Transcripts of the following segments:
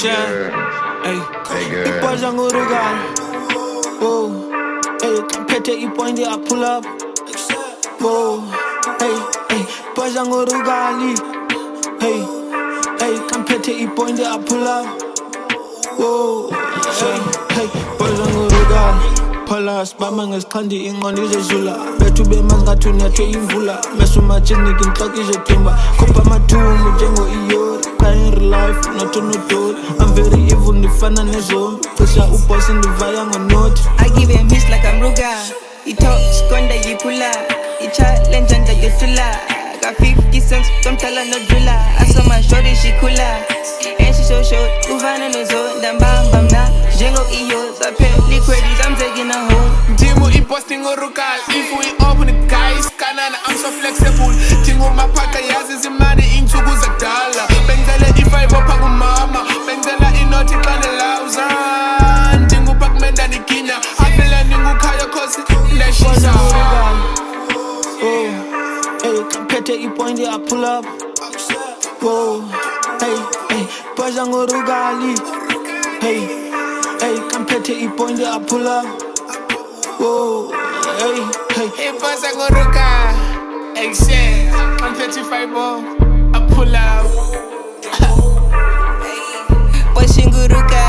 Action. Hey, ipoja ngurugal. Whoa. Hey, kampete ipoindi I pull up. Whoa. Hey, ipoja ngurugali. Hey, kampete ipoindi I pull up. Whoa. Hey, ipoja ngurugal. Palas bama ngesikhandi ingqondo izodlula bethu bemanzi ngathi unethwe imvula mesuma chiniki inhloko izothimba khupha amathumu njengo-iyori cha in real life not onodoli I'm very evil ndifana nezombi cisha uboss ndivaya ngonothi I give him hits like I'm Rugal. He talk skonda yiphula. He challenge and yotula. Got 50 cents, don't tell her no driller. I saw my shorty, she cooler. And she so short, uvana no zone. Then bam bam na, jengo iyos. I pay liquidities, I'm taking her home. Timu posting Rugal. If we open it guys, kanana I'm so flexible. Tingo mapaka yazi zimani inchugu za dala. Benzela ifai bopangu mama. Benzela inoti kane lauza. Tingo pak menda ni kinya. Afela ningu kaya kosi leshiza. Oh, hey, kampete ipoindi I pull up. Whoa, hey, ipoja ngurugali. Hey, kampete ipoindi I pull up. Whoa, hey. Ipoja ngurugal. Action. I'm 35 I pull out. Nguruka,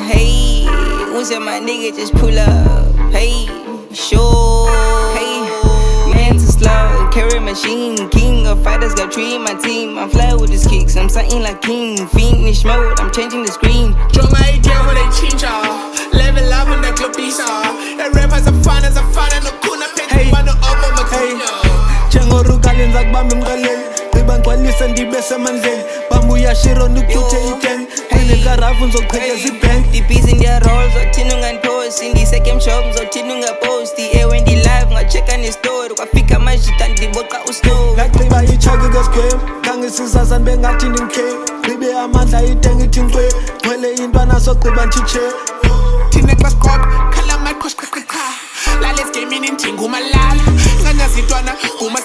hey, who's my nigga just pull up, hey, sure, hey, man too slow, carry machine, king of fighters got three in my team, I'm fly with his kicks, I'm something like king, finish mode, I'm changing the screen. Strong idea when they change level up when they club pizza, the rappers are fun as a fan and no kuna petty one over my Jengo Rugal nza kubamba emqaleni Qiba ngigcwalise ndibese emandleni Bambuya shiro ndukuthe iteng Ngikarafu ngizoqhekeza ibank Dibhizi ndiyarolls othina ungandiphosi ndiseke emshop ngizothina ungaposti when ndi live ngachecka nestori kwafika amajita ndiboqa usnow Ngagqiba ichaki ngesigame Ngangisisa bengathi ndingikhe Qibe amandla iteng ithi nkwe Ngwele intwana sogqiba ntshitshe Thina class cop khala my khosh qha Lales gaming intingu malala Nganyazitwana uma